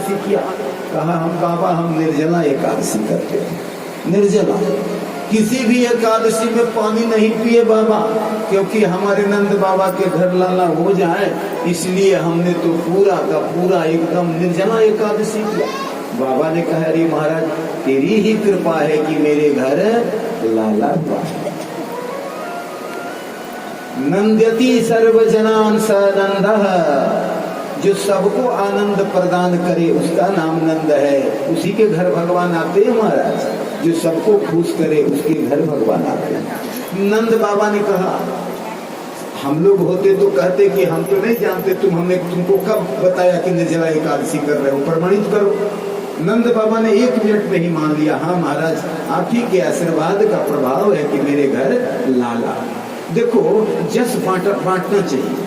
एकादशी किया? कहा हम बाबा हम निर्जला एकादशी करते हैं। निर्जला किसी भी एकादशी में पानी नहीं पिए बाबा, क्योंकि हमारे नंद बाबा के घर लाला हो जाए, इसलिए हमने तो पूरा का पूरा एकदम निर्जला एकादशी किया। बाबा ने कहा अरे महाराज तेरी ही कृपा है कि मेरे घर लाला हुआ। नंद्यति सर्वजनान स नंदः, जो सबको आनंद प्रदान करे उसका नाम नंद है। उसी के घर भगवान आते हैं महाराज, जो सबको खुश करे उसके घर भगवान आते हैं। नंद बाबा ने कहा हम लोग होते तो कहते कि हम तो नहीं जानते, हमने तुमको कब बताया कि निर्जला एकादशी कर रहे हो, प्रमाणित करो। नंद बाबा ने 1 मिनट में ही मान लिया, हाँ महाराज आप ही के आशीर्वाद का प्रभाव है कि मेरे घर लाला। देखो जस बांटना चाहिए।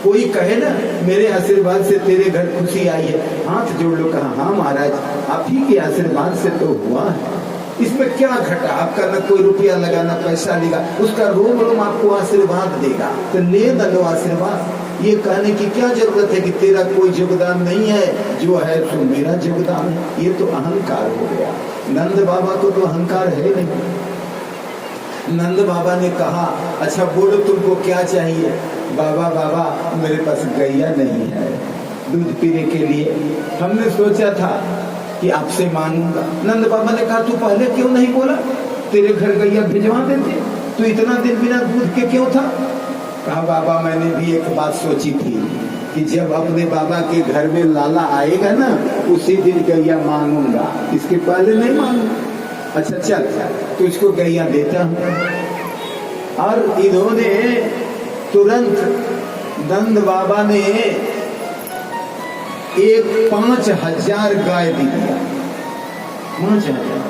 कोई कहे ना मेरे आशीर्वाद से तेरे घर खुशी आई है, हाथ जोड़ लो, कहा हाँ महाराज आप ही के आशीर्वाद से तो हुआ है। इसमें क्या घटा? आपका न कोई रुपया लगा न पैसा लेगा, उसका रोम रोम आपको आशीर्वाद देगा, तो ले लो आशीर्वाद। ये कहने की क्या जरूरत है कि तेरा कोई योगदान नहीं है, जो है तो मेरा योगदान है। ये तो अहंकार हो गया। नंद बाबा को तो अहंकार है नहीं। नंद बाबा ने कहा अच्छा बोलो तुमको क्या चाहिए? बाबा बाबा मेरे पास गैया नहीं है दूध पीने के लिए, हमने सोचा था कि आपसे मांगूंगा। नंद बाबा ने कहा तू पहले क्यों नहीं बोला, तेरे घर गैया भिजवा देते, तू इतना दिन बिना दूध के क्यों था? कहा बाबा मैंने भी एक बात सोची थी कि जब अपने बाबा के घर में लाला आएगा ना उसी दिन गैया मांगूंगा, इसके पहले नहीं मांगूंगा। अच्छा चल तो इसको गैया देता हूँ। और इन्होंने तुरंत नंद बाबा ने 5,000 गाय दी दिया। 5,000।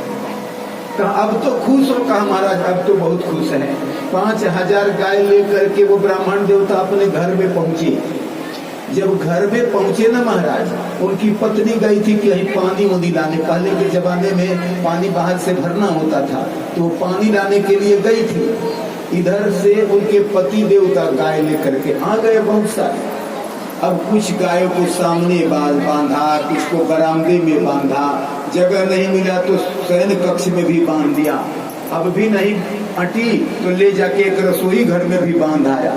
कहा अब तो खुश हो? कहा महाराज अब तो बहुत खुश है। 5,000 गाय लेकर के वो ब्राह्मण देवता अपने घर में पहुंचे। जब घर में पहुंचे ना महाराज, उनकी पत्नी गई थी कहीं पानी वानी लाने। पहले के जमाने में पानी बाहर से भरना होता था, तो पानी लाने के लिए गई थी। इधर से उनके पति देवता गाय लेकर के आ गए बहुत सारे। अब कुछ गायों को सामने बांधा, कुछ को बरामदे में बांधा, जगह नहीं मिला तो शयन कक्ष में भी बांध दिया। अब भी नहीं अटी तो ले जाके एक रसोई घर में भी बांध आया।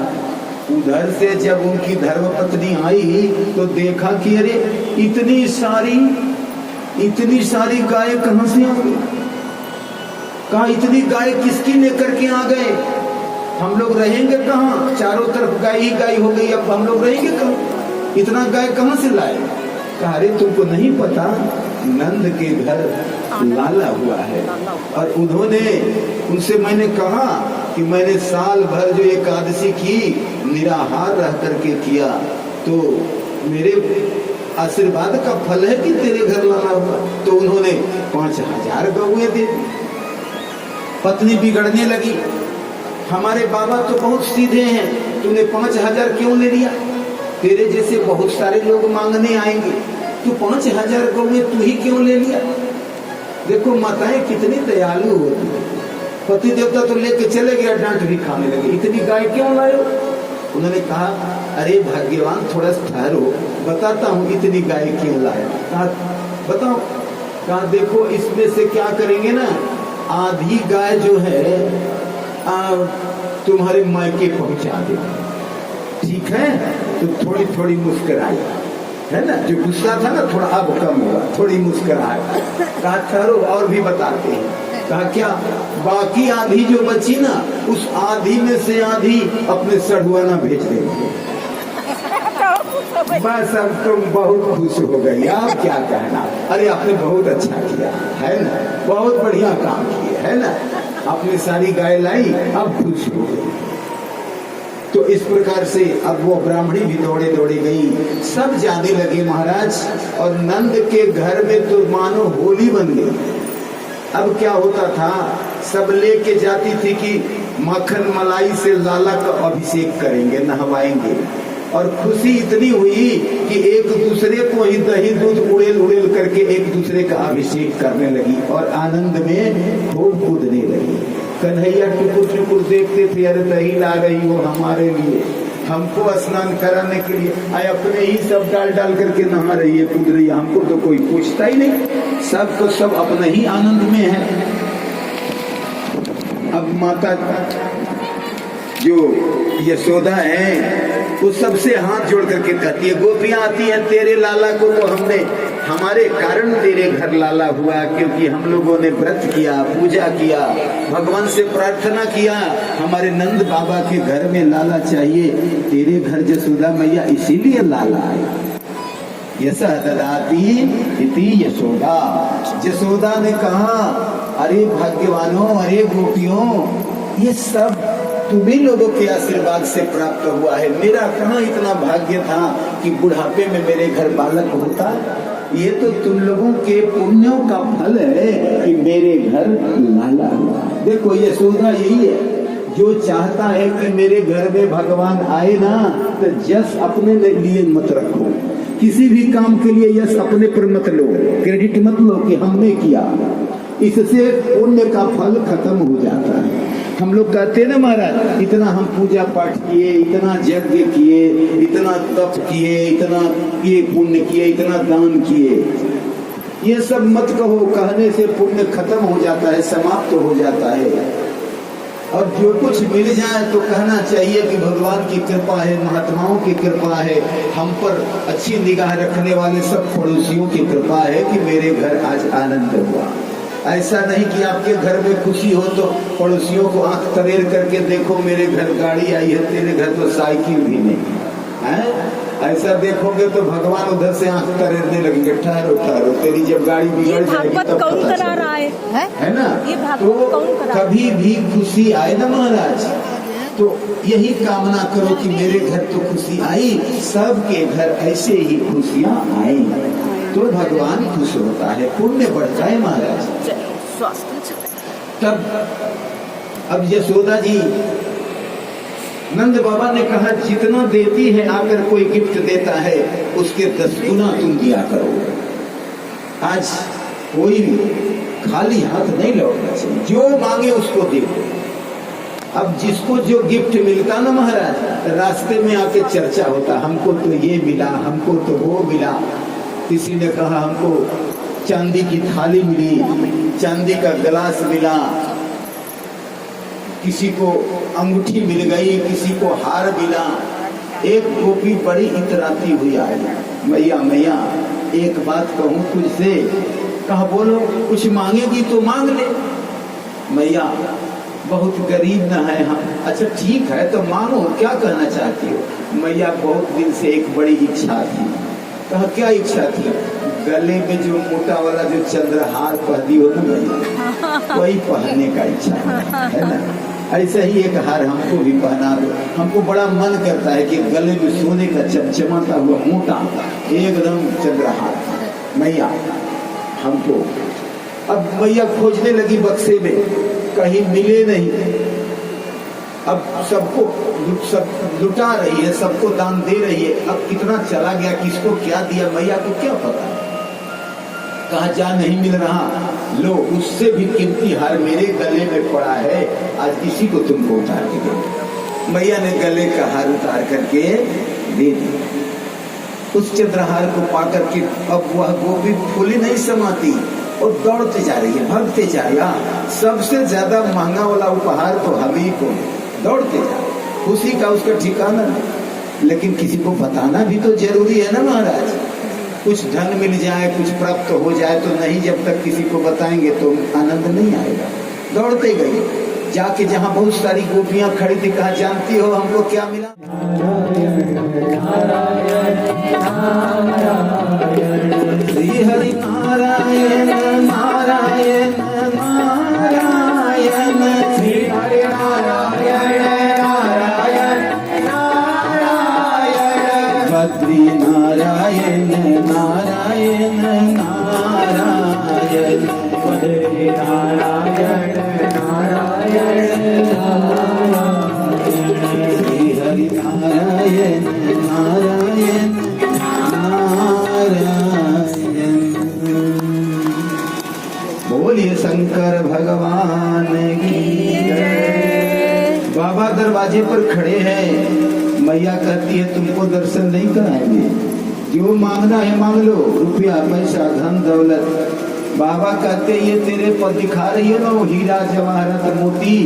उधर से जब उनकी धर्मपत्नी आई तो देखा कि अरे इतनी सारी गाय कहां से आ गई? कहा इतनी गाय किसकी लेकर के आ गए? हम लोग रहेंगे कहाँ? चारों तरफ गाय ही गाय हो गई, अब हम लोग रहेंगे कहाँ? इतना गाय कहाँ से लाए? कहा अरे तुमको नहीं पता नंद के घर लाला हुआ है। और उनसे मैंने कहा कि मैंने साल भर जो एकादशी की निराहार रह करके किया, तो मेरे आशीर्वाद का फल है कि तेरे घर लाला हुआ। तो उन्होंने 5,000 गौएं दे दी। पत्नी बिगड़ने लगी, हमारे बाबा तो बहुत सीधे हैं, तूने 5,000 क्यों ले लिया? तेरे जैसे बहुत सारे लोग मांगने आएंगे, तू 5,000 गौएं तू ही क्यों ले लिया? देखो माताएं कितनी दयालु होती है। पति देवता तो लेके चले गया, डांट भी खाने लगे, इतनी गाय क्यों लाए हो? उन्होंने कहा अरे भाग्यवान थोड़ा ठहरो, बताता हूँ इतनी गाय क्यों लाया। कहा बताओ। कहा देखो इसमें से क्या करेंगे ना, आधी गाय जो है तुम्हारे मायके पहुंचा दे, ठीक है? तो थोड़ी थोड़ी मुस्कुराई, है ना, जो गुस्सा था ना थोड़ा अब कम हुआ, थोड़ी मुस्कुराई। कहा ठहरो और भी बताते हैं। कहा क्या? बाकी आधी जो बची ना उस आधी में से आधी अपने सढ़ुआना भेज देंगे। बस अब तुम बहुत खुश हो गई, आप क्या कहना? अरे आपने बहुत अच्छा किया है ना, बहुत बढ़िया काम किया है ना, आपने सारी गाय लाई, अब खुश हो गई। तो इस प्रकार से अब वो ब्राह्मणी भी दौड़े दौड़े गई, सब जाने लगे महाराज। और नंद के घर में तो मानो होली बन गई। अब क्या होता था, सब लेके जाती थी कि मक्खन मलाई से लाला का अभिषेक करेंगे, नहवाएंगे। और खुशी इतनी हुई कि एक दूसरे को ही दही दूध उड़ेल उड़ेल करके एक दूसरे का अभिषेक करने लगी और आनंद में खूब कूदने लगी। कन्हैया टुकुर टुकुर देखते थे, अरे दही ला रही हो हमारे लिए, हमको स्नान कराने के लिए आए, अपने ही सब डाल डाल करके नहा रही है, कूद रही है, हमको तो कोई पूछता ही नहीं, सबको सब अपने ही आनंद में है। अब माता जो यशोदा है वो सबसे हाथ जोड़ करके कहती है, गोपियां आती हैं, तेरे लाला को तो हमने हमारे कारण तेरे घर लाला हुआ, क्योंकि हम लोगों ने व्रत किया, पूजा किया, भगवान से प्रार्थना किया, हमारे नंद बाबा के घर में लाला चाहिए, तेरे घर यशोदा मैया इसीलिए लाला आया। यशा ददाती इति यशोदा। यशोदा ने कहा, अरे भाग्यवानों, अरे गोपियों, ये सब तुम्हीं लोगों के आशीर्वाद से प्राप्त हुआ है। मेरा कहाँ इतना भाग्य था कि बुढ़ापे में मेरे घर बालक होता। ये तो तुम लोगों के पुण्यों का फल है कि मेरे घर लाला हुआ। देखो यशोदा यही है, जो चाहता है कि मेरे घर में भगवान आए ना, तो यश अपने लिए मत रखो, किसी भी काम के लिए यश अपने पर मत लो, क्रेडिट मत लो कि हमने किया, इससे पुण्य का फल खत्म हो जाता है। हम लोग कहते हैं ना महाराज, इतना हम पूजा पाठ किए, इतना यज्ञ किए, इतना तप किए, इतना ये पुण्य किए, इतना दान किए, ये सब मत कहो, कहने से पुण्य खत्म हो जाता है, समाप्त हो जाता है। और जो कुछ मिल जाए तो कहना चाहिए कि भगवान की कृपा है, महात्माओं की कृपा है, हम पर अच्छी निगाह रखने वाले सब पड़ोसियों की कृपा है कि मेरे घर आज आनंद हुआ। ऐसा नहीं कि आपके घर में खुशी हो तो पड़ोसियों को आंख तरेर करके देखो, मेरे घर गाड़ी आई है, तेरे घर तो साइकिल भी नहीं है। ऐसा देखोगे तो भगवान उधर से आंख तरेरने लगेंगे, ठहरो ठहरो, तेरी जब गाड़ी बिगड़ जाएगी तब कौन करा रहा है ना। तो कभी भी खुशी आए ना महाराज, तो यही कामना करो कि मेरे घर तो खुशी आई, सबके घर ऐसे ही खुशियाँ आए, तो भगवान खुश होता है, पुण्य बढ़ता है महाराज। तब अब यशोदा जी, नंद बाबा ने कहा, जितना देती है आकर कोई गिफ्ट देता है उसके 10 गुना तुम दिया करो। आज कोई भी खाली हाथ नहीं लौटना चाहिए, जो मांगे उसको दे दो। अब जिसको जो गिफ्ट मिलता ना महाराज, रास्ते में आके चर्चा होता, हमको तो ये मिला, हमको तो वो मिला। किसी ने कहा हमको चांदी की थाली मिली, चांदी का गिलास मिला, किसी को अंगूठी मिल गई, किसी को हार मिला। एक गोपी बड़ी इतराती हुई आई, मैया मैया एक बात कहूँ तुझसे। कहा बोलो, कुछ मांगेगी तो मांग ले। मैया बहुत गरीब न है हम। अच्छा ठीक है तो मांगो, क्या कहना चाहती हो। मैया बहुत दिन से एक बड़ी इच्छा थी। कहा क्या इच्छा थी। गले में जो मोटा वाला जो चंद्रहार पहनी हो ना भैया, वही पहनने का इच्छा है ना। ऐसा ही एक हार हमको भी पहना दो। हमको बड़ा मन करता है कि गले में सोने का चमचमाता हुआ मोटा एकदम चंद्रहार मैया हमको। अब मैया खोजने लगी बक्से में, कहीं मिले नहीं। अब सबको सब लुटा रही है, सबको दान दे रही है। अब कितना चला गया, किसको क्या दिया मैया को क्या पता। कहा जा नहीं मिल रहा, लो उससे भी कीमती हार मेरे गले में पड़ा है, आज इसी को तुमको उतार के दो। मैया ने गले का हार उतार करके दे दिया। उस चंद्रहार को पाकर के अब वह गोपी फूली नहीं समाती और दौड़ते जा रही है, भागते जा रही है। सबसे ज्यादा महंगा वाला उपहार तो हमें को, दौड़ते जा, खुशी का उसका ठिकाना नहीं। लेकिन किसी को बताना भी तो जरूरी है ना महाराज। कुछ धन मिल जाए, कुछ प्राप्त हो जाए तो नहीं, जब तक किसी को बताएंगे तो आनंद नहीं आएगा। दौड़ते गए, जाके जहाँ बहुत सारी गोपियां खड़ी थी, कहा जानती हो हमको क्या मिला। श्री हरि नारायण नारायण नारायण, श्री हरि नारायण नारायण नारायण, बद्री नारायण नारायण नारायण, बद्री नारायण नारायण नारायण, श्री हरि नारायण नारायण नारायण। बोलिए शंकर भगवान की जय। बाबा दरवाजे पर खड़े हैं, मैया कहती है तुमको दर्शन नहीं कराएंगे, जो मांगना है मांग लो, रुपया पैसा धन दौलत। बाबा कहते ये तेरे पर दिखा रही है ना वो हीरा जवाहरत मोती,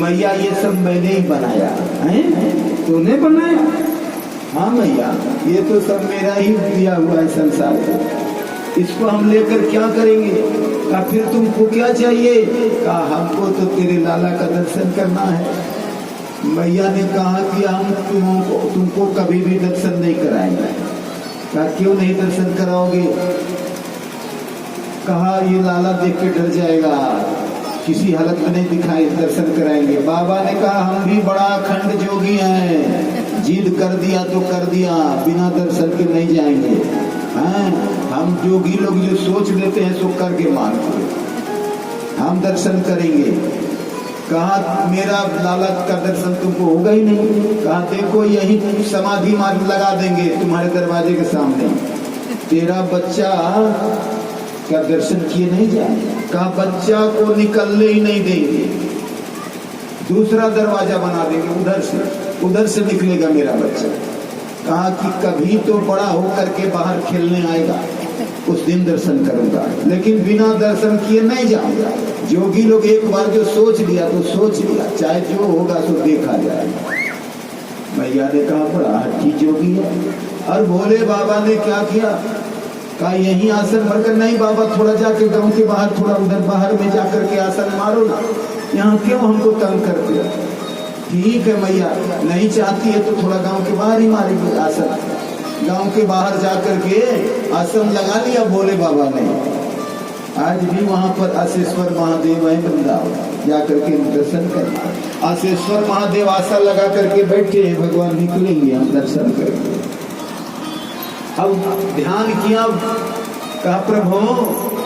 मैया ये सब मैंने ही बनाया है। तूने बनाया? हाँ मैया, ये तो सब मेरा ही दिया हुआ है संसार को, इसको हम लेकर क्या करेंगे? कहा फिर तुमको क्या चाहिए? कहा हमको तो तेरे लाला का दर्शन करना है। मैया ने कहा कि हम तुमको कभी भी दर्शन नहीं कराएंगे। कहा क्यों नहीं दर्शन कराओगे? कहा ये लाला देख के डर जाएगा, किसी हालत में नहीं दिखाई दर्शन कराएंगे। बाबा ने कहा हम भी बड़ा अखंड जोगी हैं, जिद कर दिया तो कर दिया, बिना दर्शन के नहीं जाएंगे। हम जोगी लोग जो सोच लेते हैं सो करके मानते, हम दर्शन करेंगे। कहा मेरा लाला का दर्शन तुमको होगा ही नहीं। कहा देखो यही समाधि मार्ग लगा देंगे तुम्हारे दरवाजे के सामने, तेरा बच्चा का दर्शन किए नहीं जाए। कहा बच्चा को निकलने ही नहीं देंगे, दूसरा दरवाजा बना देंगे, उधर से निकलेगा मेरा बच्चा। कहा कि कभी तो बड़ा होकर के बाहर खेलने आएगा, उस दिन दर्शन करूंगा, लेकिन बिना दर्शन किए नहीं जाऊंगा। जोगी लोग एक बार जो सोच लिया तो सोच लिया, चाहे जो होगा सो देखा जाएगा। मैया ने कहा बड़ा हट्टी जोगी है। और भोले बाबा ने क्या किया? कहा यही आसन भरकर, नहीं बाबा थोड़ा जाके गांव के बाहर, थोड़ा उधर बाहर में जाकर के आसन मारो ना, यहाँ क्यों हमको तंग करते हो? ठीक है मैया, नहीं चाहती है तो थोड़ा गांव के बाहर ही मारेंगे आसन। गांव के बाहर जाकर के आसन लगा लिया भोले बाबा ने। आज भी वहां पर आसेश्वर महादेव है वृंदावन, जाकर के दर्शन करना। आसेश्वर महादेव आसन लगा करके बैठे हैं, भगवान निकलेंगे हम दर्शन करेंगे। अब ध्यान किया, कहा प्रभु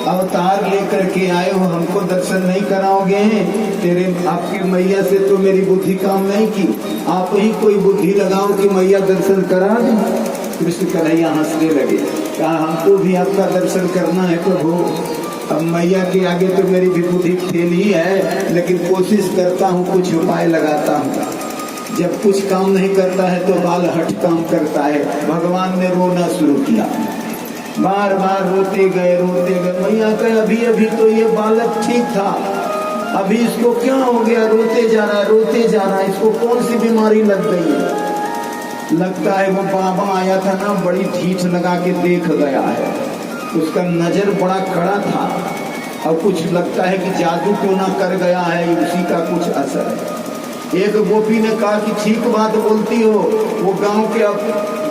अवतार लेकर के आए हो, हमको दर्शन नहीं कराओगे? तेरे आपकी मैया से तो मेरी बुद्धि काम नहीं की, आप ही कोई बुद्धि लगाओ कि मैया दर्शन करा दे। कृष्ण कन्हैया हंसने लगे, कहा हमको भी आपका दर्शन करना है प्रभु। अब मैया के आगे तो मेरी भी बुद्धि फेल ही है, लेकिन कोशिश करता हूँ, कुछ उपाय लगाता हूँ। जब कुछ काम नहीं करता है तो बाल हट काम करता है। भगवान ने रोना शुरू किया, बार बार रोते गए। मैया कहे अभी अभी तो ये बालक ठीक था, अभी इसको क्या हो गया? रोते जा रहा है, इसको कौन सी बीमारी लग गई है? लगता है वो बाबा आया था ना, बड़ी ठीठ लगा के देख गया है, उसका नजर बड़ा कड़ा था, और कुछ लगता है कि जादू टोना कर गया है, उसी का कुछ असर है। एक गोपी ने कहा कि ठीक बात बोलती हो, वो गांव के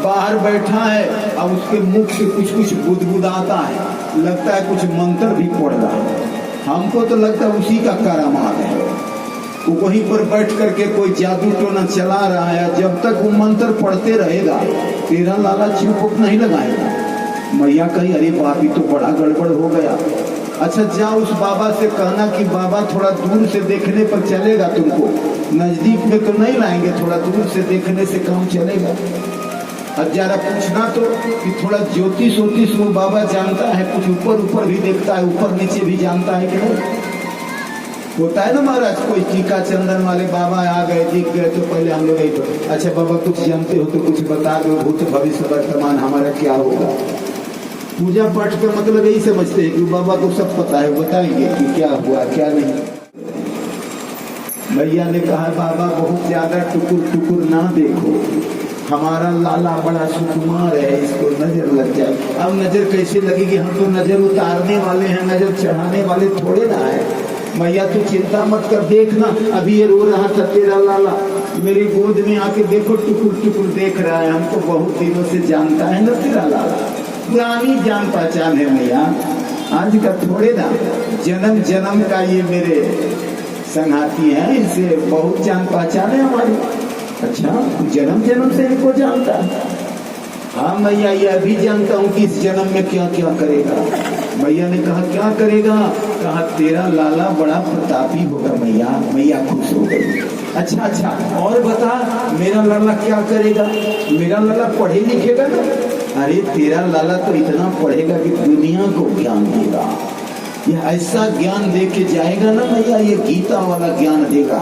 बाहर बैठा है और उसके मुख से कुछ कुछ बुदबुदाता है, लगता है कुछ मंत्र भी पढ़ रहा है। हमको तो लगता है उसी का करामात है, वो वहीं पर बैठ करके कोई जादू टोना चला रहा है। जब तक वो मंत्र पढ़ते रहेगा तेरा लाला चिपक नहीं लगाएगा। मैया कही अरे बाप, ये तो बड़ा गड़बड़ हो गया। अच्छा जाओ उस बाबा से कहना कि बाबा थोड़ा दूर से देखने पर चलेगा, तुमको नजदीक में तो नहीं लाएंगे, थोड़ा दूर से देखने से काम चलेगा। अब जरा पूछना तो कि थोड़ा ज्योतिष वो बाबा जानता है, कुछ ऊपर भी देखता है, ऊपर नीचे भी जानता है कि नहीं? होता है ना महाराज, कोई टीका चंदन वाले बाबा आ गए, दिख गए तो पहले हम लोग तो अच्छा बाबा कुछ जानते हो तो कुछ बता दो, भूत भविष्य वर्तमान हमारा क्या होगा। पूजा पाठ का मतलब यही समझते हैं कि बाबा को सब पता है, बताएंगे कि क्या हुआ क्या नहीं। भैया ने कहा बाबा बहुत ज्यादा टुकुर ना देखो, हमारा लाला बड़ा सुकुमार है, इसको नजर लग जाए। अब नजर कैसे लगेगी? हम तो नजर उतारने वाले हैं, नजर चढ़ाने वाले थोड़े ना है। मैया तू चिंता मत कर, देखना अभी ये रो रहा था तेरा लाला, मेरी गोद में आके देखो टुकुर देख रहा है, हमको बहुत दिनों से जानता है ना तेरा लाला, पुरानी जान पहचान है मैया, आज का थोड़े ना, जन्म जन्म का ये मेरे संगाती है, इनसे बहुत जान पहचान है हमारी। अच्छा जन्म जन्म से इनको जानता है? हाँ मैया ये अभी जानता हूँ कि इस जन्म में क्या क्या करेगा। मैया ने कहा क्या करेगा? कहा तेरा लाला बड़ा प्रतापी होगा मैया। मैया खुश हो गई। अच्छा और बता मेरा लाला क्या करेगा? मेरा लाला पढ़े लिखेगा ना? अरे तेरा लाला तो इतना पढ़ेगा कि दुनिया को ज्ञान देगा, ये ऐसा ज्ञान दे के जाएगा ना मैया, ये गीता वाला ज्ञान देगा।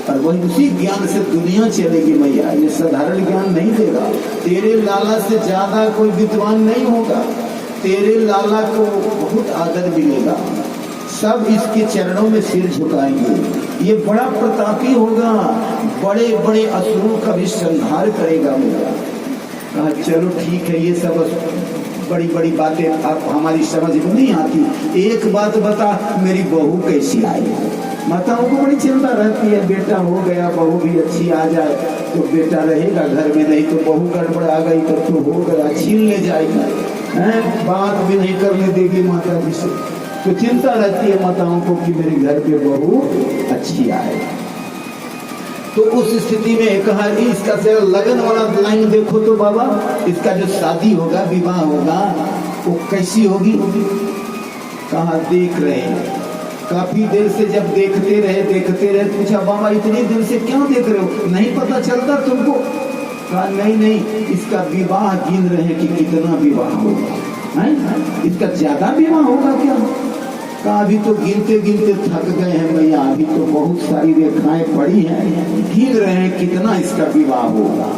और वही उसी ज्ञान से दुनिया चलेगी मैया। ये साधारण ज्ञान नहीं देगा। तेरे लाला से ज्यादा कोई विद्वान नहीं होगा। तेरे लाला को बहुत आदर मिलेगा। सब इसके चरणों में सिर झुकाएंगे। ये बड़ा प्रतापी होगा, बड़े बड़े असुरों का भी संहार करेगा मैया। कहा चलो ठीक है, ये सब बड़ी बड़ी बातें आप हमारी समझ में नहीं आती। एक बात बता, मेरी बहू कैसी आई? माताओं को बड़ी चिंता रहती है, बेटा हो गया, बहू भी अच्छी आ जाए तो बेटा रहेगा घर में, नहीं तो बहू गड़बड़ आ गई तो हो गया, छीन ले जाएगी, बात भी नहीं करने देगी माता जी से। तो चिंता रहती है माताओं को कि मेरे घर पे बहू अच्छी आए। तो उस स्थिति में कहा इसका से लगन वाला लाइन देखो तो बाबा, इसका जो शादी होगा, विवाह होगा, वो कैसी होगी? कहा देख रहे हैं। काफी देर से जब देखते रहे पूछा बाबा इतने दिन से क्यों देख रहे हो, नहीं पता चलता तुमको? कहा नहीं, इसका विवाह गिन रहे कि कितना विवाह होगा, इसका ज्यादा विवाह होगा क्या? कहा अभी तो गिनते गिनते थक गए हैं भैया, अभी तो बहुत सारी रेखाएं पड़ी हैं, गिन रहे हैं कितना इसका विवाह होगा।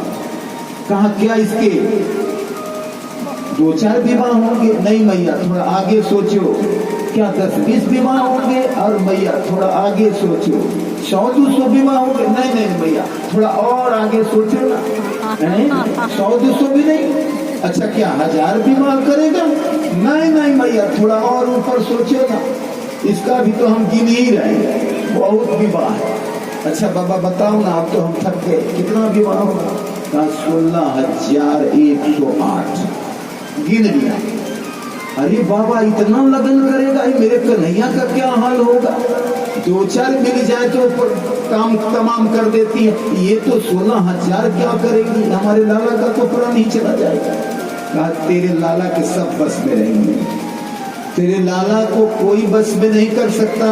कहा क्या इसके 2-4 विवाह होंगे? नहीं भैया थोड़ा आगे सोचो। क्या 10-20 विवाह होंगे? और भैया थोड़ा आगे सोचो। 100-200 विवाह होंगे? नहीं भैया थोड़ा और आगे सोचो ना। 100-200 भी नहीं। अच्छा क्या 1000 विवाह करेगा? नहीं भैया थोड़ा और ऊपर सोचो ना, इसका भी तो हम गिन ही रहे हैं, बहुत विवाह है। अच्छा बाबा बताओ ना, अब तो हम थक गए, कितना विवाह होगा? 16,108 गिन लिया। अरे बाबा इतना लगन करेगा, मेरे कन्हैया का क्या हाल होगा? 2-4 मिल जाए तो काम तमाम कर देती है, ये तो 16,000 क्या करेगी? हमारे लाला का तो प्राण ही चला जाएगा। कहा तेरे लाला के सब बस में रहेंगे, तेरे लाला को कोई बस में नहीं कर सकता,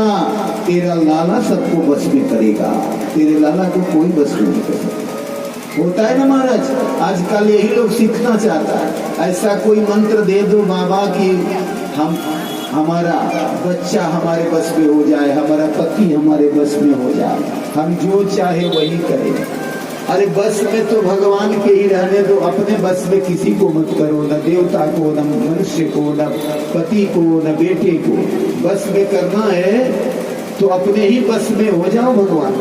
तेरा लाला सबको बस में करेगा, तेरे लाला को कोई बस में नहीं कर सकता। होता है ना महाराज, आजकल यही लोग सीखना चाहता है। ऐसा कोई मंत्र दे दो बाबा कि हमारा बच्चा हमारे बस में हो जाए, हमारा पति हमारे बस में हो जाए, हम जो चाहे वही करें। अरे बस में तो भगवान के ही रहने दो, अपने बस में किसी को मत करो, न देवता को, न मनुष्य को, न पति को, न बेटे को। बस में करना है तो अपने ही बस में हो जाओ भगवान।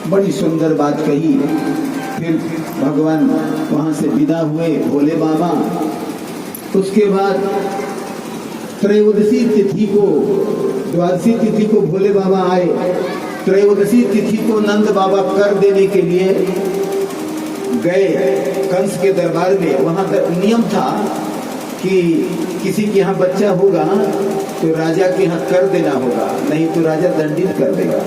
बड़ी सुंदर बात कही। फिर भगवान वहां से विदा हुए भोले बाबा। उसके बाद त्रयोदशी तिथि को, द्वादशी तिथि को भोले बाबा आए। त्रयोदशी तिथि को नंद बाबा कर देने के लिए गए कंस के दरबार में। वहां नियम था कि किसी के यहाँ बच्चा होगा तो राजा के यहाँ कर देना होगा, नहीं तो राजा दंडित कर देगा।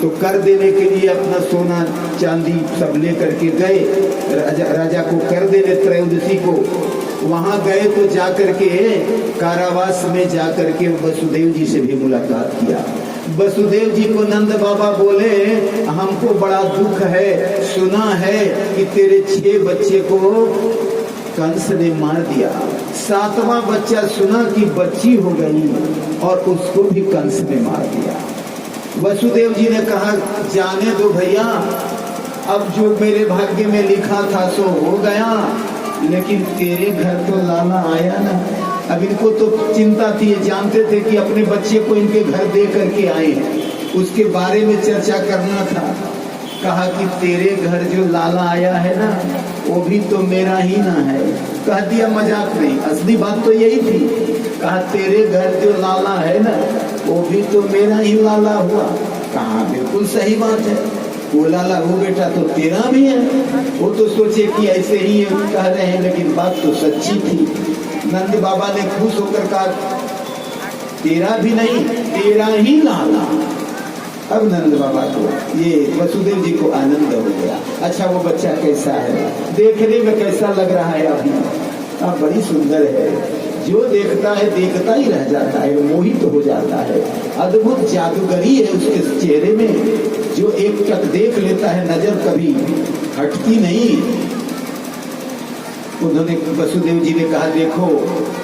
तो कर देने के लिए अपना सोना चांदी सब लेकर के गए राजा को कर देने त्रयोदशी को। वहां गए तो जाकर के कारावास में जाकर के वसुदेव जी से भी मुलाकात किया। वसुदेव जी को नंद बाबा बोले हमको बड़ा दुख है, सुना है कि तेरे 6 बच्चे को कंस ने मार दिया, 7वां बच्चा सुना कि बच्ची हो गई और उसको भी कंस ने मार दिया। वसुदेव जी ने कहा जाने दो भैया, अब जो मेरे भाग्य में लिखा था सो हो गया, लेकिन तेरे घर तो लाला आया ना। अब इनको तो चिंता थी, जानते थे कि अपने बच्चे को इनके घर दे करके आए हैं, उसके बारे में चर्चा करना था। कहा कि तेरे घर जो लाला आया है ना वो भी तो मेरा ही ना है। कह दिया मजाक नहीं, असली बात तो यही थी। कहा तेरे घर जो लाला है ना वो भी तो मेरा ही लाला हुआ। कहा बिल्कुल सही बात है, वो लाला हो बेटा तो तेरा भी है। वो तो सोचे कि ऐसे ही कह रहे हैं, लेकिन बात तो सच्ची थी। नंद बाबा ने खुश होकर कहा तेरा भी नहीं, तेरा ही लाला। अब नंद बाबा को, ये वसुदेव जी को आनंद हो गया। अच्छा वो बच्चा कैसा है, देखने में कैसा लग रहा है? अभी अब बड़ी सुंदर है, जो देखता है देखता ही रह जाता है, मोहित हो जाता है। अद्भुत जादूगरी है उसके चेहरे में, जो एक टक देख लेता है, नजर कभी हटती नहीं। उन्होंने वसुदेव जी ने कहा, देखो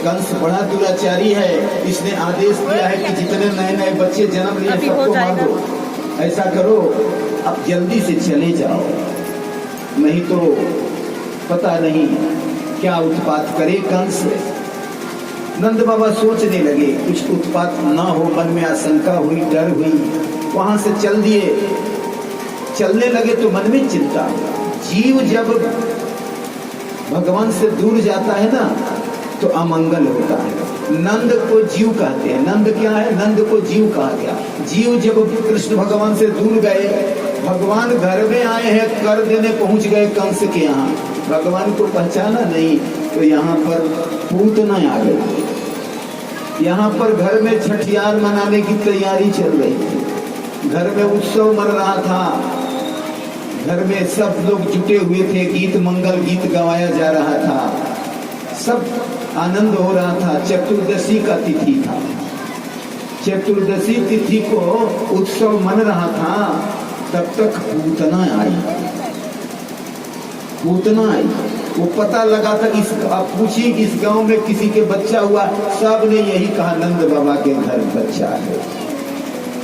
कंस बड़ा दुराचारी है, इसने आदेश दिया है कि जितने नए नए बच्चे जन्म लिए सबको मार दो। ऐसा करो, अब जल्दी से चले जाओ, नहीं तो पता नहीं क्या उत्पात करे कंस। नंद बाबा सोचने लगे, कुछ उत्पात ना हो, मन में आशंका हुई, डर हुई, वहां से चल दिए। चलने लगे तो मन में चिंता। जीव जब भगवान से दूर जाता है ना तो अमंगल होता है। नंद को जीव कहते हैं। नंद क्या है? नंद को जीव कहा गया। जीव जब कृष्ण भगवान से दूर गए, भगवान घर में आए हैं, कर देने पहुंच गए कंस के यहाँ, भगवान को पहचाना नहीं, तो यहाँ पर पूतना आ गई। यहाँ पर घर में छठियार मनाने की तैयारी चल रही थी, घर में उत्सव मन रहा था, घर में सब लोग जुटे हुए थे, गीत मंगल गीत गवाया जा रहा था, सब आनंद हो रहा था। चतुर्दशी का तिथि था, चतुर्दशी तिथि को उत्सव मन रहा था, तब तक पूतना आई। पूतना आई, वो पता लगा था, इस आप पूछिए इस गांव में किसी के बच्चा हुआ, सब ने यही कहा नंद बाबा के घर बच्चा है।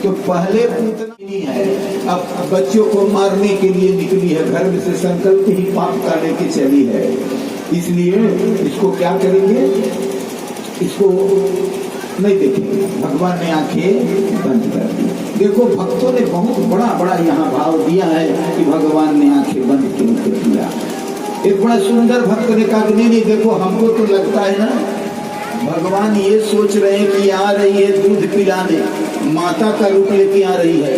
तो पहले पूतना नहीं है, अब बच्चों को मारने के लिए निकली है, घर में से संकल्प ही पाप का लेके चली है। इसलिए इसको क्या करेंगे, इसको नहीं देखेंगे। भगवान ने आंखें बंद कर दी। देखो भक्तों ने बहुत बड़ा बड़ा यहाँ भाव दिया है कि भगवान ने आंखें बंद क्यों कर दिया। एक बड़ा सुंदर भक्त ने कहा नहीं, देखो हमको तो लगता है ना भगवान ये सोच रहे हैं कि आ रही है दूध पिलाने, माता का रूप लेके आ रही है,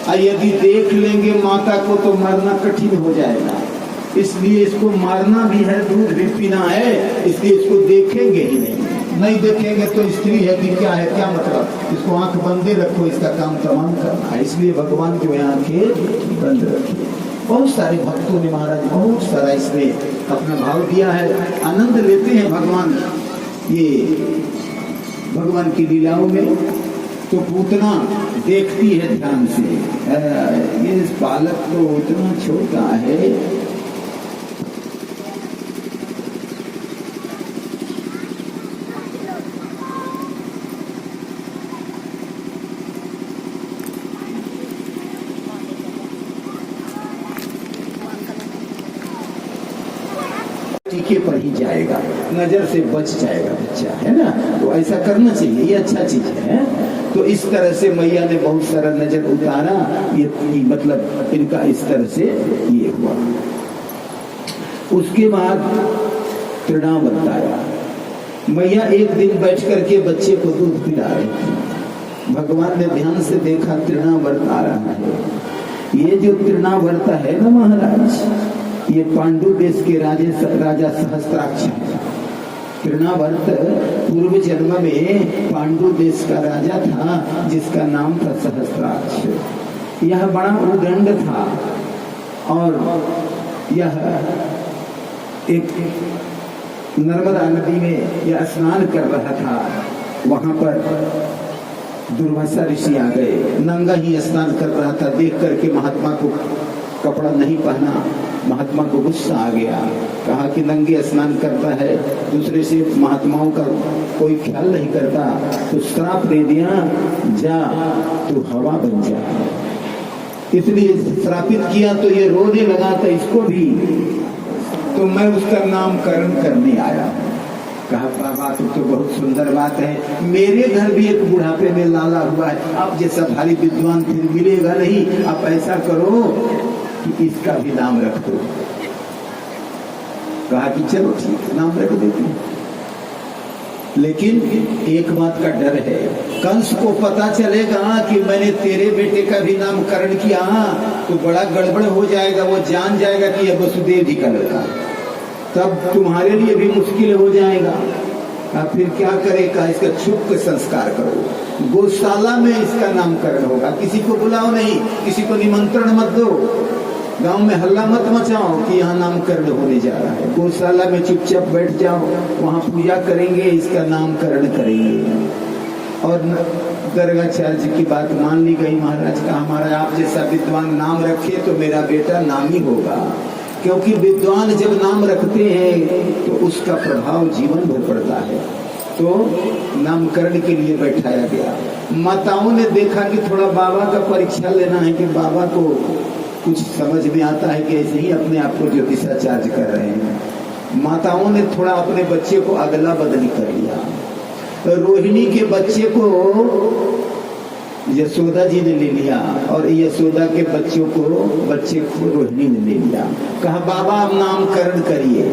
और यदि देख लेंगे माता को तो मरना कठिन हो जाएगा, इसलिए इसको मारना भी है, दूध भी पीना है, इसलिए इसको देखेंगे ही नहीं देखेंगे तो स्त्री है कि क्या है, क्या मतलब, इसको आंख बंदे रखो, इसका काम तमाम करना है। इसलिए भगवान जो है आंखें बंद रखी। बहुत सारे भक्तों ने महाराज बहुत सारा इसमें अपना भाव दिया है, आनंद लेते हैं भगवान ये भगवान की लीलाओं में। तो पूतना देखती है ध्यान से, ये बालक तो उतना छोटा है, टीके पर ही जाएगा, नजर से बच जाएगा बच्चा, है ना। तो ऐसा करना चाहिए, ये अच्छा चीज है। तो इस तरह से मैया ने बहुत सारा नजर उतारा, ये मतलब इनका इस तरह से ये हुआ। उसके बाद तृणा बताया, मैया एक दिन बैठ करके बच्चे को दूध पिला रही थी। भगवान ने ध्यान से देखा तृणा बरता रहा है। ये जो तृणा बरता है ना महाराज, ये पांडु देश के राजा सहस्त्राक्ष है। तृणावर्त पूर्व जन्म में पांडु देश का राजा था, जिसका नाम था सहस्त्राक्ष। यह बड़ा उदंड था और यह एक नर्मदा नदी में यह स्नान कर रहा था। वहां पर दुर्वासा ऋषि आ गए, नंगा ही स्नान कर रहा था। देख करके महात्मा को कपड़ा नहीं पहना, महात्मा को गुस्सा आ गया, कहा कि नंगे स्नान करता है, दूसरे से महात्माओं का कोई ख्याल नहीं करता, तो श्राप दे दिया, जा तू हवा बन जा। इसलिए श्रापित किया। तो ये रोने लगा था इसको भी, तो मैं उसका नामकरण करने आया। कहा बाबा तो बहुत सुंदर बात है, मेरे घर भी एक बुढ़ापे में लाला हुआ है, आप जैसा भारी विद्वान फिर मिलेगा नहीं, आप ऐसा करो कि इसका भी नाम रख दो। कहा कि चलो ठीक नाम रख देते हैं, लेकिन एक बात का डर है, कंस को पता चलेगा कि मैंने तेरे बेटे का भी नामकरण किया तो बड़ा गड़बड़ हो जाएगा, वो जान जाएगा कि यह वसुदेव जी का लड़का, तब तुम्हारे लिए भी मुश्किल हो जाएगा। फिर क्या करेगा, इसका छुप के संस्कार करो, गौशाला में इसका नामकरण होगा, किसी को बुलाओ नहीं, किसी को निमंत्रण मत दो, गांव में हल्ला मत मचाओ कि यहाँ नामकरण होने जा रहा है, गौशाला में चुपचाप बैठ जाओ, वहाँ पूजा करेंगे, इसका नामकरण करेंगे। और गर्गाचार्य की बात मान ली गई। महाराज का हमारा आप जैसा विद्वान नाम रखे तो मेरा बेटा नामी होगा, क्योंकि विद्वान जब नाम रखते हैं तो उसका प्रभाव जीवन भर पड़ता है। तो नामकरण के लिए बैठाया गया। माताओं ने देखा कि थोड़ा बाबा का परीक्षा लेना है कि बाबा को कुछ समझ में आता है कि ऐसे ही अपने आप को ज्योतिषाचार्य कर रहे हैं। माताओं ने थोड़ा अपने बच्चे को अदला बदली कर लिया। रोहिणी के बच्चे को यशोदा जी ने ले लिया और यशोदा के बच्चे को रोहिणी ने ले लिया। कहा बाबा आप नामकरण करिए।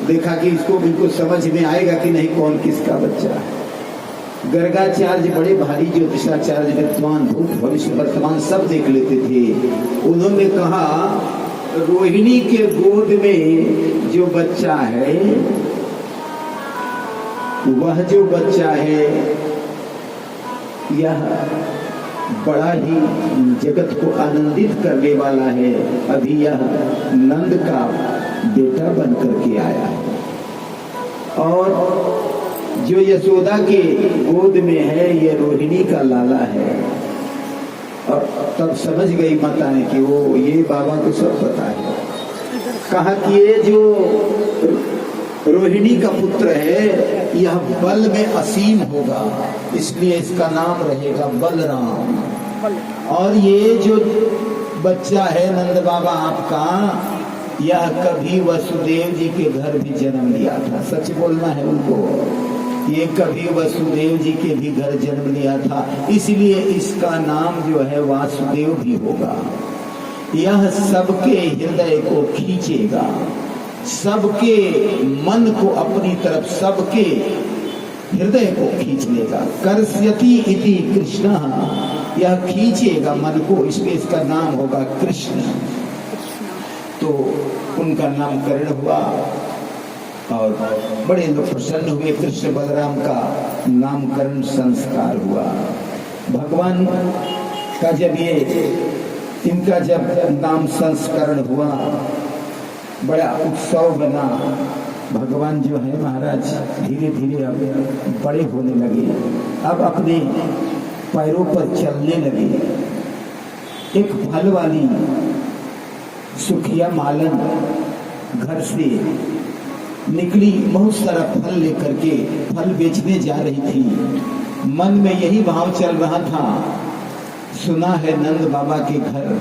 देखा कि इसको बिल्कुल समझ में आएगा कि नहीं कौन किसका बच्चा है। गर्गाचार्य बड़े भारी ज्योतिषाचार्य, विद्वान, भूत भविष्य वर्तमान सब देख लेते थे। उन्होंने कहा रोहिणी के गोद में जो बच्चा है, वह जो बच्चा है यह बड़ा ही जगत को आनंदित करने वाला है। अभी यह नंद का बेटा बन करके आया है और जो यशोदा के गोद में है ये रोहिणी का लाला है। और तब समझ गई माताएं कि वो ये बाबा को सब पता है। कहा कि ये जो रोहिणी का पुत्र है यह बल में असीम होगा, इसलिए इसका नाम रहेगा बलराम। और ये जो बच्चा है नंद बाबा आपका, यह कभी वसुदेव जी के घर भी जन्म लिया था। सच बोलना है उनको, ये कभी वसुदेव जी के भी घर जन्म लिया था, इसलिए इसका नाम जो है वासुदेव भी होगा। यह सबके हृदय को खींचेगा, सबके मन को अपनी तरफ, सबके हृदय को खींच लेगा। कर्ष्यति इति कृष्ण, यह खींचेगा मन को, इसलिए इसका नाम होगा कृष्ण। तो उनका नामकरण हुआ और बड़े लोग प्रसन्न हुए। कृष्ण बलराम का नामकरण संस्कार हुआ। भगवान का जब इनका जब नाम संस्करण हुआ, बड़ा उत्सव बना। भगवान जो है महाराज धीरे धीरे अब बड़े होने लगे, अब अपने पैरों पर चलने लगे। एक फल वाली सुखिया मालन घर से निकली, बहुत सारा फल लेकर के फल बेचने जा रही थी। मन में यही भाव चल रहा था, सुना है नंद बाबा के घर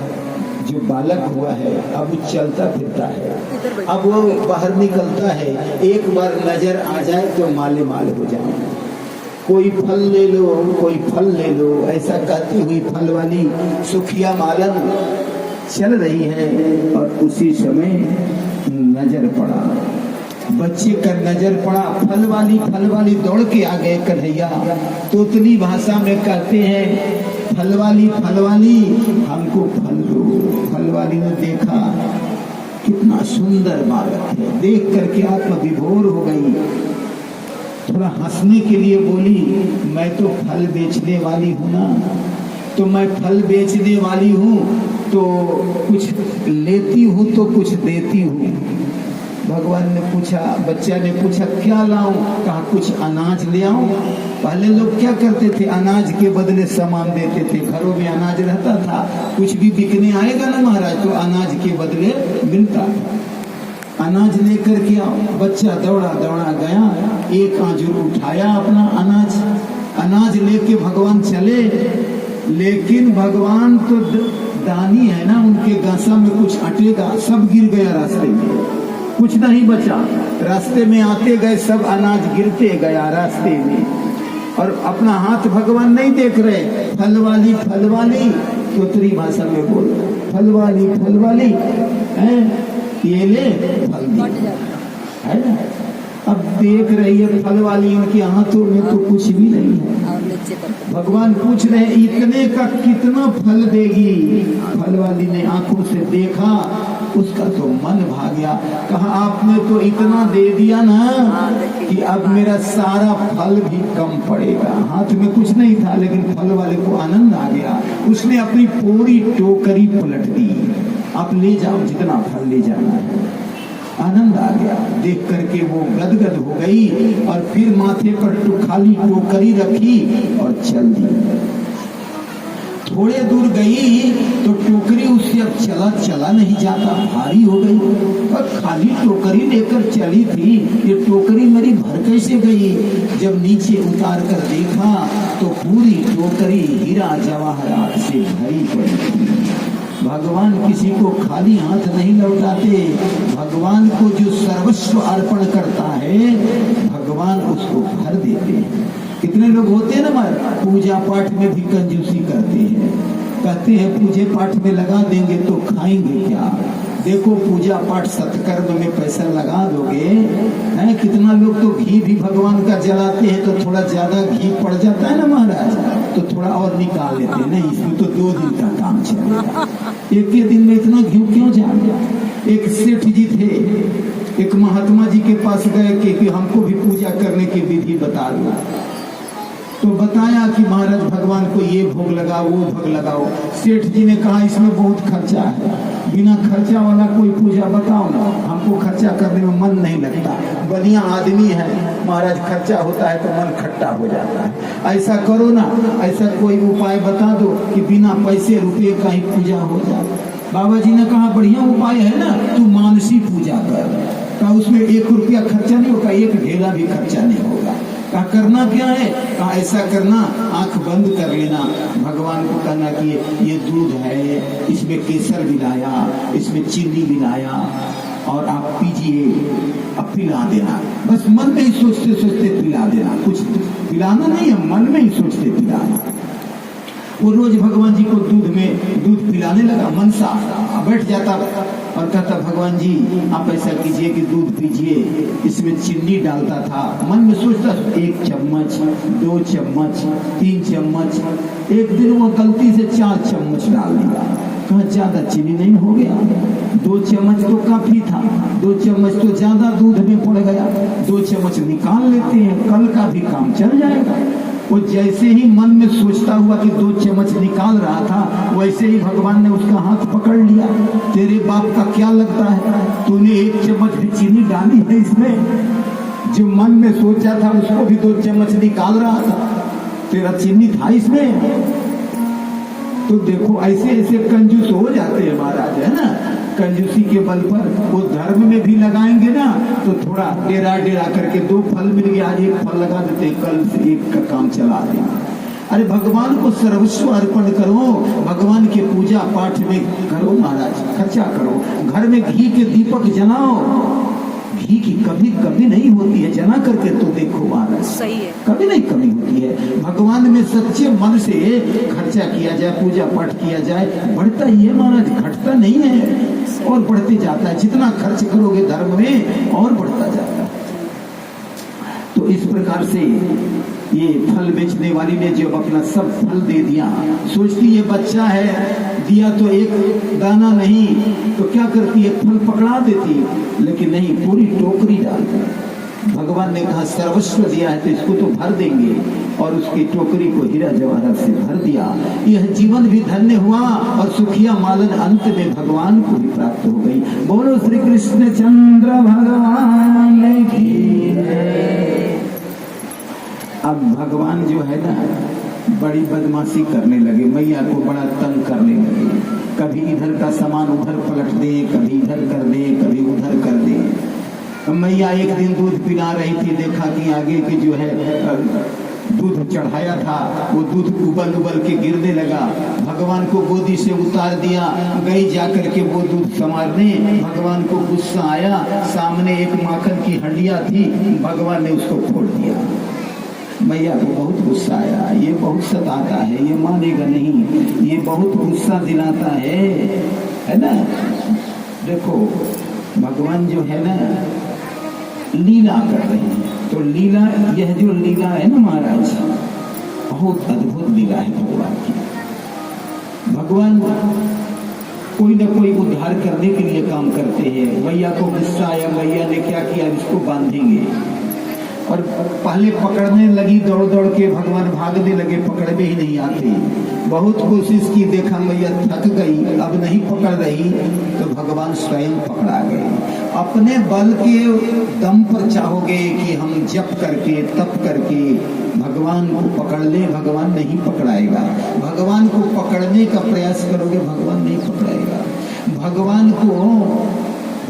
जो बालक हुआ है अब वो चलता फिरता है, अब वो बाहर निकलता है, एक बार नजर आ जाए तो माले माल हो जाए। कोई फल ले लो, कोई फल ले लो, ऐसा कहती हुई फल वाली सुखिया मालन चल रही है। और उसी समय नजर पड़ा, बच्चे का नजर पड़ा। फल वाली दौड़ के आ गए। कन्हैया तोतली भाषा में कहते हैं फल वाली हमको फल दो। फल वाली ने देखा कितना सुंदर बालक है, देख करके आत्मा विभोर हो गई। थोड़ा हंसने के लिए बोली, मैं तो फल बेचने वाली हूँ ना, तो मैं फल बेचने वाली हूँ तो कुछ लेती हूँ तो कुछ देती हूँ। भगवान ने पूछा, बच्चा ने पूछा क्या लाऊं? कहा कुछ अनाज ले आऊं। पहले लोग क्या करते थे, अनाज के बदले सामान देते थे। घरों में अनाज रहता था, कुछ भी बिकने आएगा ना महाराज तो अनाज के बदले मिलता था। अनाज लेकर के आओ। बच्चा दौड़ा गया, एक आंजुर उठाया अपना अनाज लेके भगवान चले। लेकिन भगवान तो दानी है ना, उनके गासा में कुछ अटेगा, सब गिर गया रास्ते में, कुछ नहीं बचा। रास्ते में आते गए सब अनाज गिरते गया रास्ते में। और अपना हाथ भगवान नहीं देख रहे। फल वाली तोतरी भाषा में बोल, फल वाली है, ये ले फल है ना। अब देख रही है फल वाली, उनके हाथों में तो कुछ भी नहीं है। भगवान पूछ रहे इतने का कितना फल देगी? फल वाली ने आंखों से देखा, उसका तो मन भाग गया। कहा आपने तो इतना दे दिया ना कि अब मेरा सारा फल भी कम पड़ेगा। हाथ में कुछ नहीं था, लेकिन फल वाले को आनंद आ गया। उसने अपनी पूरी टोकरी पलट दी, आप ले जाओ जितना फल ले जाना है। आनंद आ गया, देख करके वो गदगद हो गई और फिर माथे पर खाली टोकरी रखी और चल दी। थोड़े दूर गई तो टोकरी उससे अब चला नहीं जाता, भारी हो गई। और खाली टोकरी लेकर चली थी, ये टोकरी मेरी भर कैसे गई? जब नीचे उतार कर देखा तो पूरी टोकरी हीरा जवाहरात से भरी पड़ी थी। भगवान किसी को खाली हाथ नहीं लौटाते। भगवान को जो सर्वस्व अर्पण करता है भगवान उसको भर देते हैं। कितने लोग होते हैं ना, पूजा पाठ में भी कंजूसी करते हैं, कहते हैं पूजे पाठ में लगा देंगे तो खाएंगे क्या? देखो पूजा पाठ सत्कर्म में पैसा लगा दोगे है। कितना लोग तो घी भी भगवान का जलाते हैं तो थोड़ा ज्यादा घी पड़ जाता है ना महाराज, तो थोड़ा और निकाल लेते हैं। नहीं, इसमें तो 2 दिन का काम चलेगा, एक ही दिन में इतना घी क्यों जाएगा? एक सेठ जी थे, एक महात्मा जी के पास गए कि हमको भी पूजा करने की विधि बता दो। तो बताया कि महाराज भगवान को ये भोग लगाओ, वो भोग लगाओ। सेठ जी ने कहा इसमें बहुत खर्चा है, बिना खर्चा वाला कोई पूजा बताओ ना, हमको खर्चा करने में मन नहीं लगता। बढ़िया आदमी है महाराज, खर्चा होता है तो मन खट्टा हो जाता है। ऐसा करो ना, ऐसा कोई उपाय बता दो कि बिना पैसे रुपये का ही पूजा हो जाए। बाबा जी ने कहा बढ़िया उपाय है ना, तू मानसी पूजा कर। कहा उसमें 1 रुपया खर्चा नहीं होगा, 1 ढेला भी खर्चा नहीं होगा। कहा करना क्या है? कहा ऐसा करना, आंख बंद कर लेना, भगवान को कहना कि ये दूध है, इसमें केसर मिलाया, इसमें चीनी मिलाया और आप पीजिए, अब पिला देना। बस मन में ही सोचते सोचते पिला देना, कुछ पिलाना नहीं है, मन में ही सोचते पिलाना। वो रोज भगवान जी को दूध पिलाने लगा, मनसा बैठ जाता और कहता भगवान जी आप ऐसा कीजिए कि दूध पीजिए, इसमें चीनी डालता था। मन में सोचता 1 चम्मच, 2 चम्मच, 3 चम्मच। एक दिन वो गलती से 4 चम्मच डाल दिया। कहा ज्यादा चीनी नहीं हो गया? 2 चम्मच तो काफी था, 2 चम्मच तो ज्यादा दूध में पड़ गया, 2 चम्मच निकाल लेते हैं, कल का भी काम चल जाएगा। वो जैसे ही मन में सोचता हुआ कि 2 चम्मच निकाल रहा था, वैसे ही भगवान ने उसका हाथ पकड़ लिया। तेरे बाप का क्या लगता है, तूने 1 चम्मच भी चीनी डाली है इसमें? जो मन में सोचा था उसको भी 2 चम्मच निकाल रहा था, तेरा चीनी था इसमें। तो देखो ऐसे ऐसे कंजूस हो जाते हैं महाराज, है ना। कंजूसी के बल पर वो धर्म में भी लगाएंगे ना तो थोड़ा डेरा करके 2 फल मिल गया, आज 1 फल लगा देते, कल से 1 का काम चला देंगे। अरे भगवान को सर्वस्व अर्पण करो, भगवान के पूजा पाठ में करो महाराज, खर्चा करो। घर में घी के दीपक जलाओ, घी की कभी कमी नहीं होती है, जना करके तो देखो महाराज, सही है, कभी नहीं कमी होती है। भगवान में सच्चे मन से खर्चा किया जाए, पूजा पाठ किया जाए, बढ़ता ही है महाराज, घटता नहीं है और बढ़ते जाता है। जितना खर्च करोगे धर्म में और बढ़ता जाता है। तो इस प्रकार से ये फल बेचने वाली ने जब अपना सब फल दे दिया, सोचती ये बच्चा है, दिया तो 1 दाना नहीं, तो क्या करती है, फल पकड़ा देती, लेकिन नहीं, पूरी टोकरी डाल दी। भगवान ने कहा सर्वस्व दिया है तो इसको तो भर देंगे, और उसकी टोकरी को हीरा जवाहरात से भर दिया। यह जीवन भी धन्य हुआ और सुखिया मालन अंत में भगवान को भी प्राप्त हो गई। बोलो श्री कृष्ण चंद्र भगवान की जय। अब भगवान जो है ना बड़ी बदमाशी करने लगे, मैया को बड़ा तंग करने लगे। कभी इधर का सामान उधर पलट दे, कभी इधर कर दे, कभी उधर कर दे। मैया एक दिन दूध पिला रही थी, देखा कि आगे की जो है दूध चढ़ाया था वो दूध उबल के गिरने लगा। भगवान को गोदी से उतार दिया, गई जाकर के वो दूध संवारने। भगवान को गुस्सा आया, सामने एक माखन की हंडिया थी, भगवान ने उसको फोड़ दिया। मैया को बहुत गुस्सा आया, ये बहुत सताता है, ये मानेगा नहीं, ये बहुत गुस्सा दिलाता है ना। देखो भगवान जो है ना लीला कर रहे हैं, तो लीला, यह जो लीला है ना महाराज, बहुत अद्भुत लीला है भगवान की। भगवान कोई न कोई उद्धार करने के लिए काम करते हैं। मैया को गुस्सा आया, मैया ने क्या किया, इसको बांधेंगे, और पहले पकड़ने लगी, दौड़ दौड़ के भगवान भागने लगे, पकड़ में ही नहीं आते। बहुत कोशिश की, देखा मैया थक गई, अब नहीं पकड़ रही, तो भगवान स्वयं पकड़ा गए। अपने बल के दम पर चाहोगे कि हम जप करके तप करके भगवान को पकड़ ले, भगवान नहीं पकड़ाएगा। भगवान को पकड़ने का प्रयास करोगे, भगवान नहीं पकड़ाएगा।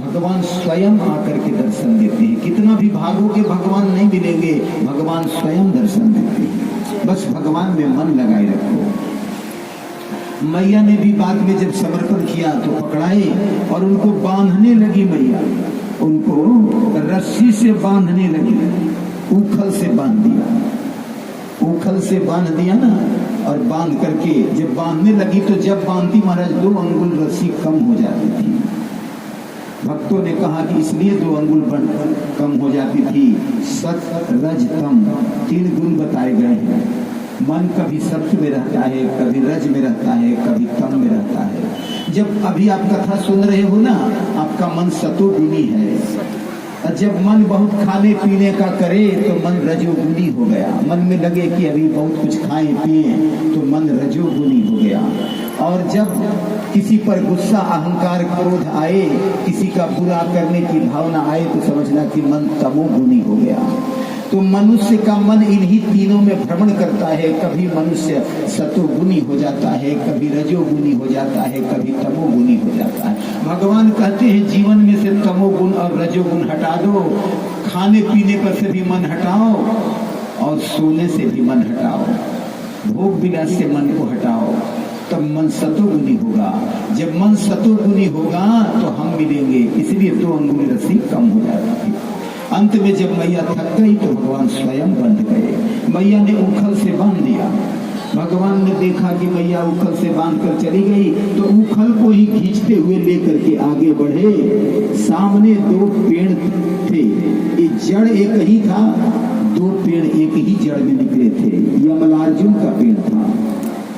भगवान स्वयं आकर के दर्शन देते हैं। कितना भी भागोगे भगवान नहीं मिलेंगे, भगवान स्वयं दर्शन देते हैं। बस भगवान में मन लगाए रखो। मैया ने भी बाद में जब समर्पण किया तो पकड़ाए और उनको बांधने लगी। मैया उनको रस्सी से बांधने लगी, उखल से बांध दिया। उखल से बांध दिया ना, और बांध करके जब बांधने लगी तो जब बांधती महाराज 2 अंगुल रस्सी कम हो जाती थी। भक्तों ने कहा कि इसलिए 2 अंगुल कम हो जाती थी। सत रज तम 3 गुण बताए गए हैं। मन कभी सत्य में रहता है, कभी रज में रहता है, कभी तम में रहता है। जब अभी आप कथा सुन रहे हो ना, आपका मन सतोगुणी है। और जब मन बहुत खाने पीने का करे तो मन रजोगुणी हो गया। मन में लगे कि अभी बहुत कुछ खाएं पिए तो मन रजोगुणी हो गया। और जब किसी पर गुस्सा, अहंकार, क्रोध आए, किसी का बुरा करने की भावना आए तो समझना कि मन तमोगुणी हो गया। तो मनुष्य का मन इन्हीं तीनों में भ्रमण करता है। कभी मनुष्य सतोगुणी हो जाता है, कभी रजोगुणी हो जाता है, कभी तमोगुणी हो जाता है। भगवान कहते हैं जीवन में से तमोगुण और रजोगुण हटा दो, खाने पीने पर से भी मन हटाओ और सोने से भी मन हटाओ, भोग विलास से मन को हटाओ, तब मन सतोगुणी होगा। जब मन सतोगुणी होगा तो हम मिलेंगे। इसलिए 2 अंगुली रस्सी कम हो जाती थी। अंत में जब मैया थक गई तो भगवान स्वयं बंध गए। मैया ने उखल से बांध दिया। भगवान ने देखा कि मैया उखल से बांध कर चली गई तो उखल को ही खींचते हुए लेकर के आगे बढ़े। सामने 2 पेड़ थे, ये जड़ एक ही था, 2 पेड़ एक ही जड़ में निकले थे। यमलार्जुन का पेड़ था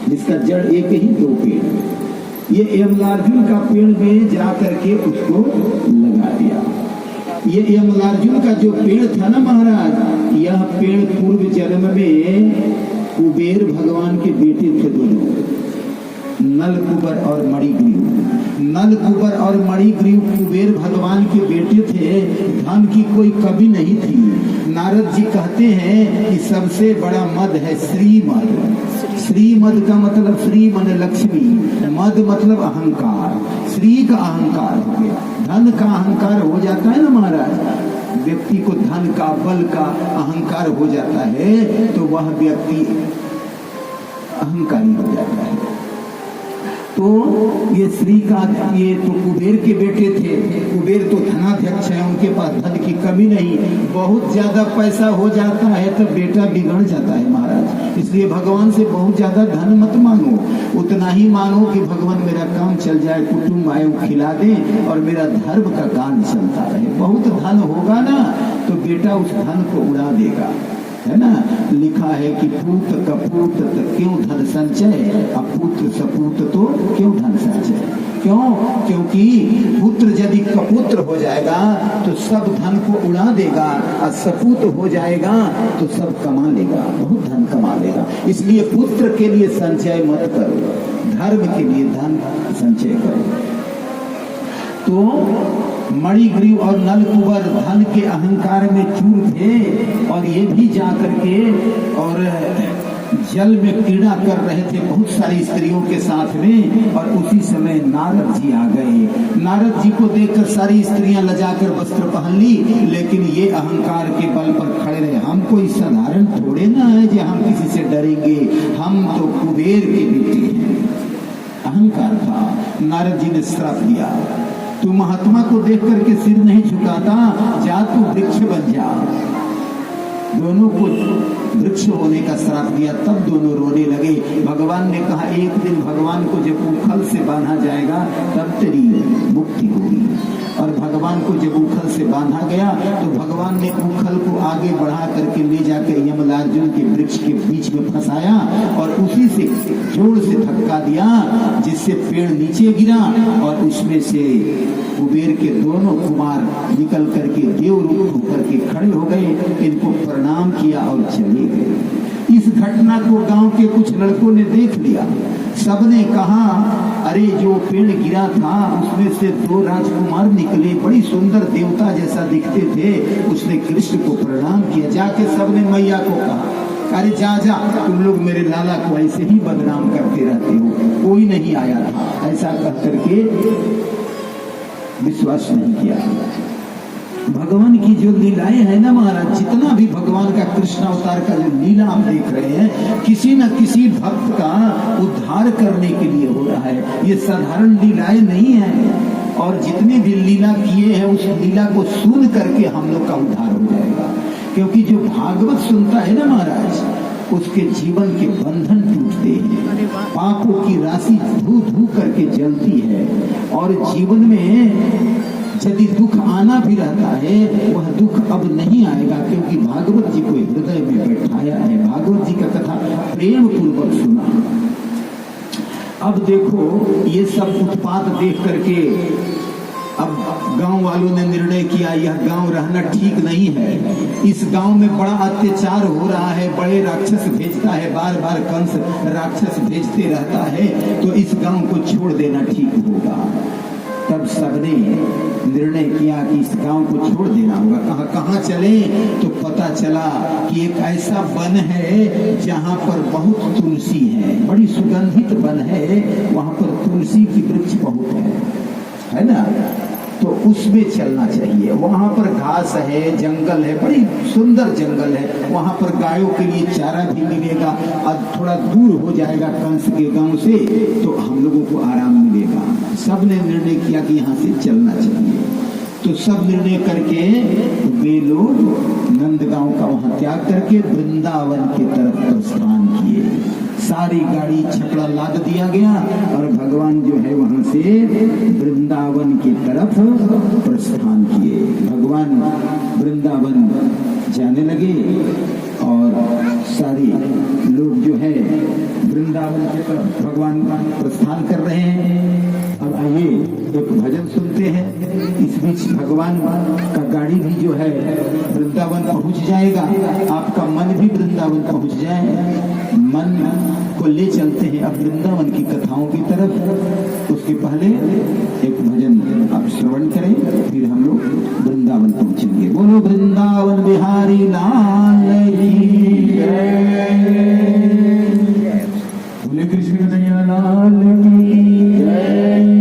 जिसका जड़ एक ही, 2 पेड़। ये यमलार्जुन का पेड़ में जा करके उसको लगा दिया। ये यमलार्जुन का जो पेड़ था ना महाराज, यह पेड़ पूर्व जन्म में कुबेर भगवान के बेटे थे दोनों, नलकुबर और मणिग्रीव। नलकुबर और मणिग्रीव कुबेर भगवान के बेटे थे। धन की कोई कमी नहीं थी। नारद जी कहते हैं कि सबसे बड़ा मद है श्रीमद। श्रीमद का मतलब श्री मन लक्ष्मी, मद मतलब अहंकार। श्री का अहंकार हो गया, धन का अहंकार हो जाता है ना महाराज। व्यक्ति को धन का, बल का अहंकार हो जाता है तो वह व्यक्ति अहंकारी हो जाता है। तो ये श्री का, ये तो कुबेर के बेटे थे। कुबेर तो धनाध्यक्ष है, उनके पास धन की कमी नहीं। बहुत ज्यादा पैसा हो जाता है तो बेटा बिगड़ जाता है महाराज। इसलिए भगवान से बहुत ज्यादा धन मत मांगो, उतना ही मांगो कि भगवान मेरा काम चल जाए, कुटुंब आए खिला दे और मेरा धर्म का काम चलता रहे। बहुत धन होगा ना तो बेटा उस धन को उड़ा देगा, है ना। लिखा है कि पूत कपूत क्यों धन संचय, अपुत्र सपूत तो क्यों धन संचय। क्यों? क्योंकि पुत्र यदि कपुत्र हो जाएगा तो सब धन को उड़ा देगा, और सपूत हो जाएगा तो सब कमा लेगा, बहुत धन कमा लेगा। इसलिए पुत्र के लिए संचय मत करो, धर्म के लिए धन संचय करो। तो मणिग्रीव और नलकुबर धन के अहंकार में चूर थे और ये भी जा करके और जल में क्रीड़ा कर रहे थे बहुत सारी स्त्रियों के साथ में। और उसी समय नारद जी आ गए। नारद जी को देखकर सारी स्त्रियां लजाकर वस्त्र पहन ली, लेकिन ये अहंकार के बल पर खड़े रहे। हम कोई साधारण थोड़े ना है कि हम किसी से डरेंगे, हम तो कुबेर के बेटे हैं। अहंकार था। नारद जी ने श्राप दिया, तू महात्मा को देख करके सिर नहीं झुकाता, जा तू वृक्ष बन जा। दोनों को वृक्ष होने का श्राप दिया, तब दोनों रोने लगे। भगवान ने कहा एक दिन भगवान को जब उखल से बांधा जाएगा तब तेरी मुक्ति होगी। और भगवान को जब उखल से बांधा गया तो भगवान ने उखल को आगे बढ़ा करके ले जाकर यमलार्जुन के वृक्ष के बीच में फंसाया और उसी से जोर से धक्का दिया, जिससे पेड़ नीचे गिरा और उसमें से कुबेर के दोनों कुमार निकल करके देव रूप होकर के खड़े हो गए, इनको प्रणाम किया और चले गए। इस घटना को गांव के कुछ लड़कों ने देख लिया। सबने कहा अरे जो पेड़ गिरा था उसमें से 2 राजकुमार निकले, बड़ी सुंदर देवता जैसा दिखते थे। उसने कृष्ण को प्रणाम किया। जाके सबने मैया को कहा, अरे जा जा, तुम लोग मेरे लाला को ऐसे ही बदनाम करते रहते हो, कोई नहीं आया था, ऐसा कह करके विश्वास नहीं किया। भगवान की जो लीलाएं है ना महाराज, जितना भी भगवान का कृष्ण अवतार का जो लीला आप देख रहे हैं, किसी न किसी भक्त का उद्धार करने के लिए हो रहा है। ये साधारण लीलाएं नहीं है, और जितने भी लीला किए हैं उस लीला को सुन करके हम लोग का उद्धार हो जाएगा। क्योंकि जो भागवत सुनता है ना महाराज, उसके जीवन के बंधन टूटते हैं, पापों की राशि धू धू करके जलती है, और जीवन में यदि दुख आना भी रहता है वह दुख अब नहीं आएगा, क्योंकि भागवत जी को हृदय में बैठाया है, भागवत जी का कथा प्रेम पूर्वक सुना। अब देखो ये सब उत्पात देख करके अब गांव वालों ने निर्णय किया यह गांव रहना ठीक नहीं है, इस गांव में बड़ा अत्याचार हो रहा है, बड़े राक्षस भेजता है, बार बार कंस राक्षस भेजते रहता है, तो इस गांव को छोड़ देना ठीक होगा। तब सबने निर्णय किया कि इस गांव को छोड़ देना होगा। कहाँ कहाँ चले, तो पता चला कि एक ऐसा वन है जहाँ पर बहुत तुलसी है, बड़ी सुगंधित वन है, वहाँ पर तुलसी की वृक्ष बहुत है ना, तो उसमें चलना चाहिए। वहाँ पर घास है, जंगल है, बड़ी सुंदर जंगल है, वहाँ पर गायों के लिए चारा भी मिलेगा, और थोड़ा दूर हो जाएगा कंस के गांव से, तो हम लोगों को आराम मिलेगा। सब ने निर्णय किया कि यहाँ से चलना चाहिए। तो सब निर्णय करके वे लोग नंदगांव का वहाँ त्याग करके वृंदावन की तरफ प्रस्थान किए। सारी गाड़ी छकड़ा लाद दिया गया और भगवान जो है वहां से वृंदावन की तरफ प्रस्थान किए। भगवान वृंदावन जाने लगे और सारे लोग जो है वृंदावन की तरफ भगवान प्रस्थान कर रहे हैं। अब आइए एक भजन सुनते हैं। इस बीच भगवान का गाड़ी भी जो है वृंदावन पहुंच जाएगा, आपका मन भी वृंदावन पहुंच जाए। मन को ले चलते हैं अब वृंदावन की कथाओं की तरफ। उसके पहले एक भजन आप श्रवण करें, फिर हम लोग वृंदावन पहुंचेंगे। बोलो वृंदावन बिहारी लाल की जय, बोले कृष्ण कन्हैया लाल की जय।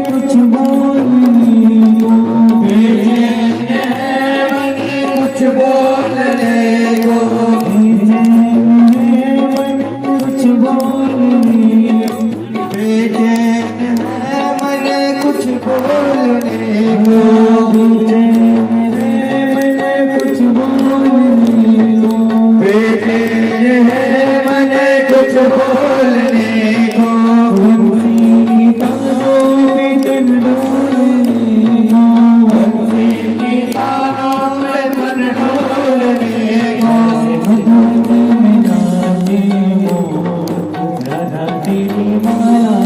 कुछ बोलने को बोलने को, बंसी की तारों में तन डोलने को, बंसी की तारों में तन डोलने को, राधा तेरी माला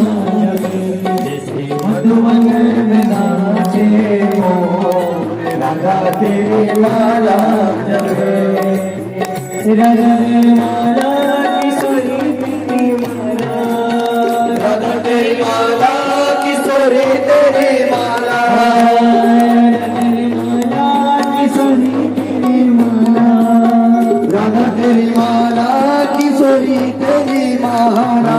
जपे, जैसे मधुवन में नाचे हो, राधा तेरी माला जपे, राधा तेरी माला किशोरी तेरी माला, राधा तेरी माला किशोरी तेरी माला, किशोरी तेरी माला, राधा तेरी माला किशोरी तेरी माला,